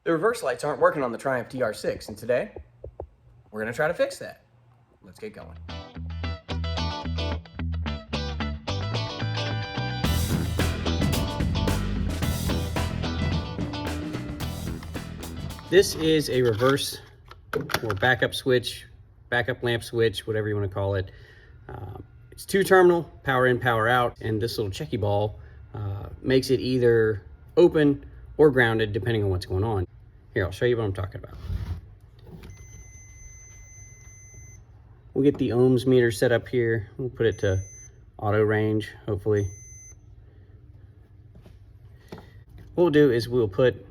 The reverse lights aren't working on the Triumph TR6, and today we're going to try to fix that. Let's get going. This is a reverse or backup switch, backup lamp switch, whatever you want to call it. It's 2-terminal, power in, power out, and this little checky ball makes it either open or grounded depending on what's going on. Here, I'll show you what I'm talking about. We'll get the ohms meter set up here. We'll put it to auto range, hopefully. What we'll do is we'll put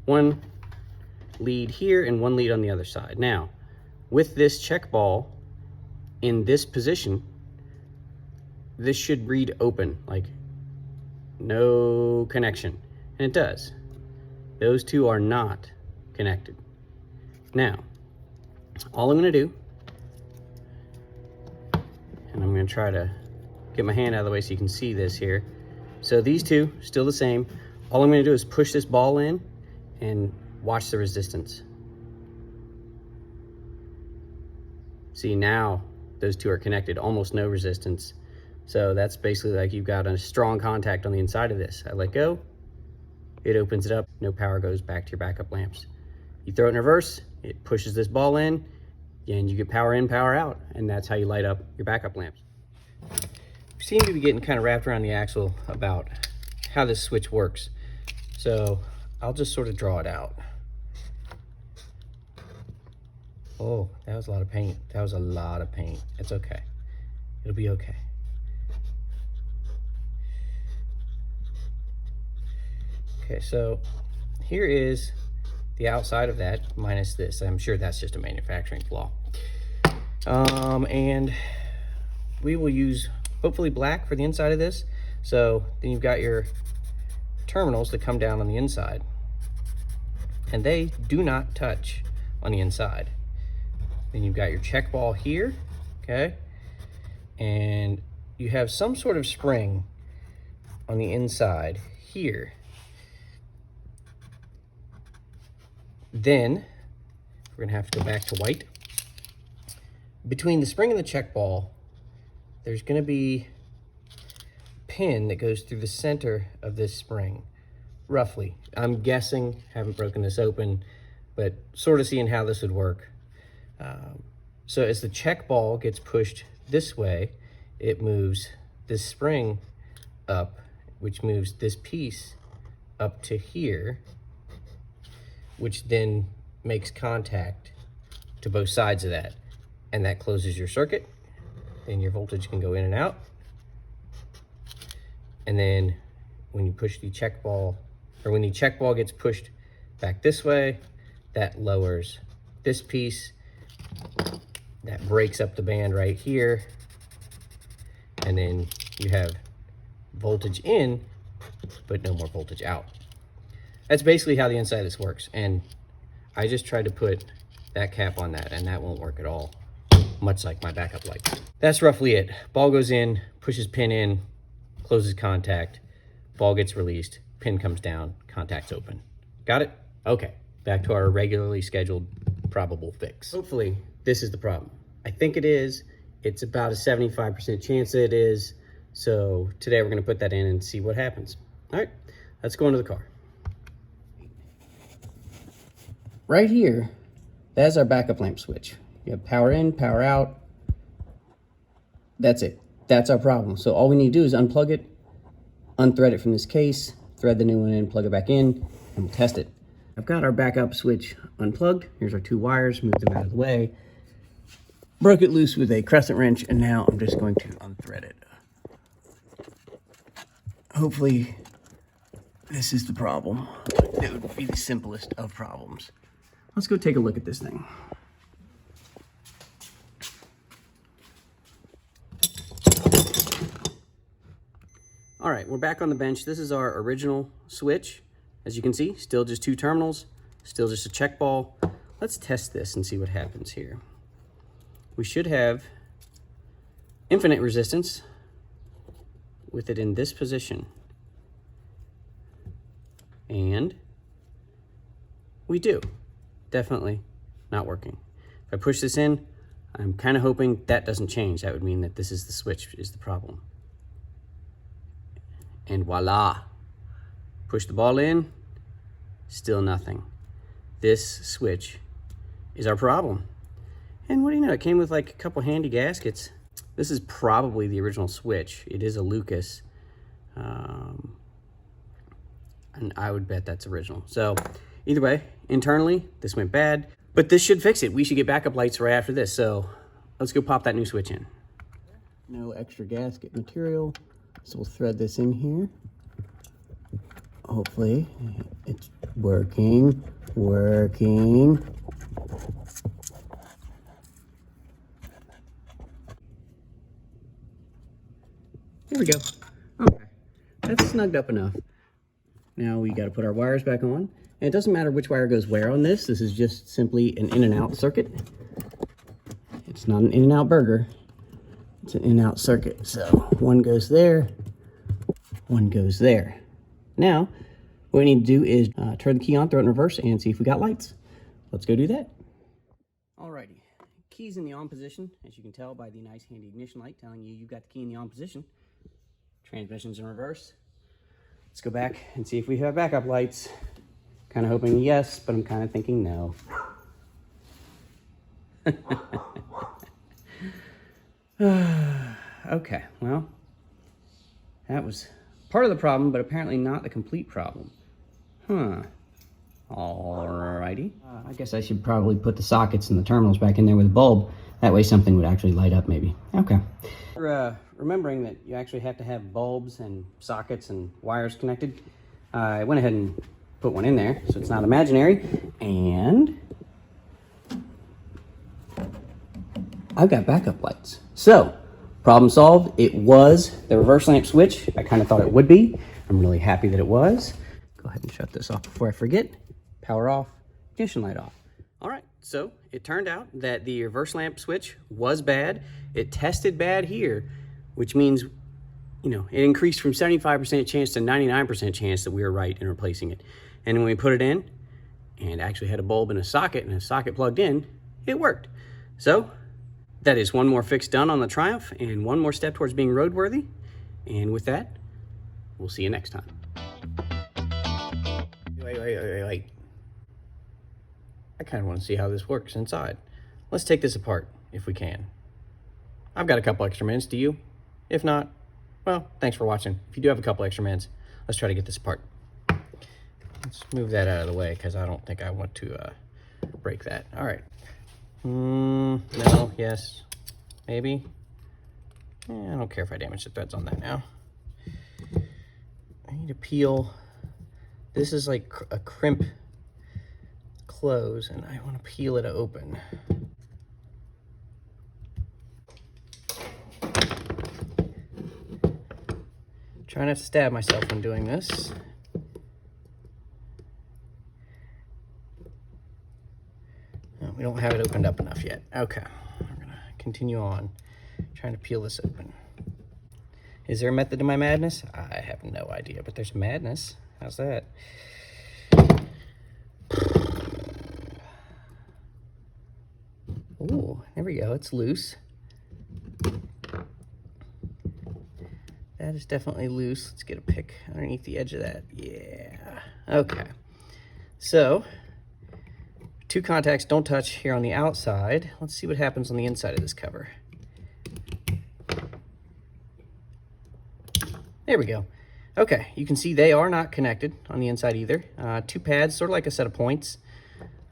one lead here and one lead on the other side. Now, with this check ball in this position, this should read open, like no connection, and it does. Those two are not connected. Now, all I'm gonna do, and I'm gonna try to get my hand out of the way so you can see this here. So these two, still the same. All I'm gonna do is push this ball in and watch the resistance. See, now those two are connected, almost no resistance. So that's basically like you've got a strong contact on the inside of this. I let go, it opens it up, no power goes back to your backup lamps. You throw it in reverse, it pushes this ball in, and you get power in, power out, and that's how you light up your backup lamps. We seem to be getting kind of wrapped around the axle about how this switch works. So I'll just sort of draw it out. Oh, that was a lot of paint. That was a lot of paint. It's okay. It'll be okay. Okay, so here is the outside of that minus this. I'm sure that's just a manufacturing flaw. And we will use hopefully black for the inside of this. So then you've got your terminals that come down on the inside, and they do not touch on the inside. Then you've got your check ball here, okay? And you have some sort of spring on the inside here. Then we're gonna have to go back to white. Between the spring and the check ball, there's gonna be a pin that goes through the center of this spring, roughly. I'm guessing, haven't broken this open, but sort of seeing how this would work. So as the check ball gets pushed this way, it moves this spring up, which moves this piece up to here, which then makes contact to both sides of that. And that closes your circuit. Then your voltage can go in and out. And then when you push the check ball, or when the check ball gets pushed back this way, that lowers this piece. That breaks up the band right here. And then you have voltage in, but no more voltage out. That's basically how the inside of this works. And I just tried to put that cap on that, and that won't work at all, much like my backup light. That's roughly it. Ball goes in, pushes pin in, closes contact, ball gets released, pin comes down, contact's open. Got it? Okay, back to our regularly scheduled probable fix. Hopefully this is the problem. I think it is. It's about a 75% chance that it is. So today we're gonna put that in and see what happens. All right, let's go into the car. Right here, that's our backup lamp switch. You have power in, power out. That's it. That's our problem. So all we need to do is unplug it, unthread it from this case, thread the new one in, plug it back in, and we'll test it. I've got our backup switch unplugged. Here's our two wires, move them out of the way. Broke it loose with a crescent wrench, and now I'm just going to unthread it. Hopefully this is the problem. It would be the simplest of problems. Let's go take a look at this thing. All right, we're back on the bench. This is our original switch. As you can see, still just 2 terminals, still just a check ball. Let's test this and see what happens here. We should have infinite resistance with it in this position. And we do. Definitely not working. If I push this in, I'm kind of hoping that doesn't change. That would mean that this is the switch is the problem. And voila. Push the ball in, still nothing. This switch is our problem. And what do you know, it came with like a couple handy gaskets. This is probably the original switch. It is a Lucas. And I would bet that's original. So either way, internally, this went bad, but this should fix it. We should get backup lights right after this. So let's go pop that new switch in. No extra gasket material. So we'll thread this in here. Hopefully it's working. There we go. Okay, that's snugged up enough. Now we got to put our wires back on. And it doesn't matter which wire goes where on this. This is just simply an in and out circuit. It's not an in and out burger. It's an in and out circuit. So one goes there, one goes there. Now, what we need to do is turn the key on, throw it in reverse, and see if we got lights. Let's go do that. Alrighty, key's in the on position, as you can tell by the nice handy ignition light telling you you've got the key in the on position. Transmission's in reverse. Let's go back and see if we have backup lights. Kind of hoping yes, but I'm kind of thinking no. Okay, well, that was part of the problem, but apparently not the complete problem. Alrighty. I guess I should probably put the sockets and the terminals back in there with a bulb. That way something would actually light up maybe. Okay. Remembering that you actually have to have bulbs and sockets and wires connected, I went ahead and put one in there so it's not imaginary, and I've got backup lights. So, problem solved. It was the reverse lamp switch. I kind of thought it would be. I'm really happy that it was. Go ahead and shut this off before I forget. Power off, ignition light off. All right, so it turned out that the reverse lamp switch was bad. It tested bad here, which means, you know, it increased from 75% chance to 99% chance that we were right in replacing it. And when we put it in and actually had a bulb and a socket plugged in, it worked. So that is one more fix done on the Triumph and one more step towards being roadworthy. And with that, we'll see you next time. Wait. I kind of want to see how this works inside. Let's take this apart if we can. I've got a couple extra minutes, do you? If not, well, thanks for watching. If you do have a couple extra minutes, let's try to get this apart. Let's move that out of the way because I don't think I want to break that. All right. No, yes, maybe. I don't care if I damage the threads on that now. I need to peel. This is like a crimp close, and I want to peel it open. Try not to stab myself when doing this. No, we don't have it opened up enough yet. Okay, we're gonna continue on trying to peel this open. Is there a method to my madness? I have no idea, but there's madness. How's that? Ooh, there we go. It's loose. That is definitely loose. Let's get a pick underneath the edge of that. Yeah. Okay. So, two contacts don't touch here on the outside. Let's see what happens on the inside of this cover. There we go. Okay, you can see they are not connected on the inside either. Two pads, sort of like a set of points.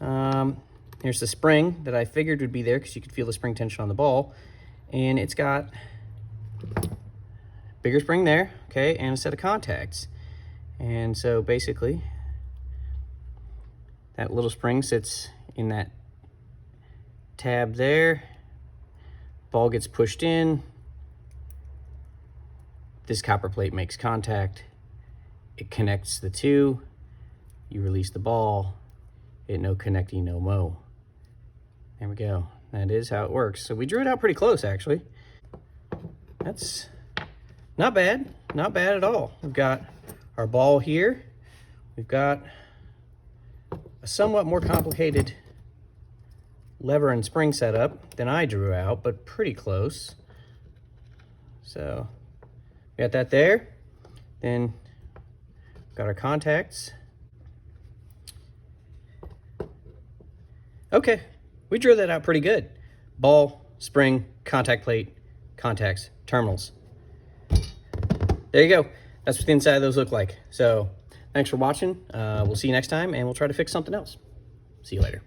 Here's the spring that I figured would be there because you could feel the spring tension on the ball. And it's got bigger spring there, okay, and a set of contacts. And so basically, that little spring sits in that tab there. Ball gets pushed in. This copper plate makes contact. It connects the two. You release the ball. It no connecty, no mo. There we go. That is how it works. So we drew it out pretty close, actually. That's not bad. Not bad at all. We've got our ball here. We've got a somewhat more complicated lever and spring setup than I drew out, but pretty close. So we got that there. Then got our contacts. Okay, we drew that out pretty good. Ball, spring, contact plate, contacts, terminals. There you go. That's what the inside of those look like. So thanks for watching. We'll see you next time, and we'll try to fix something else. See you later.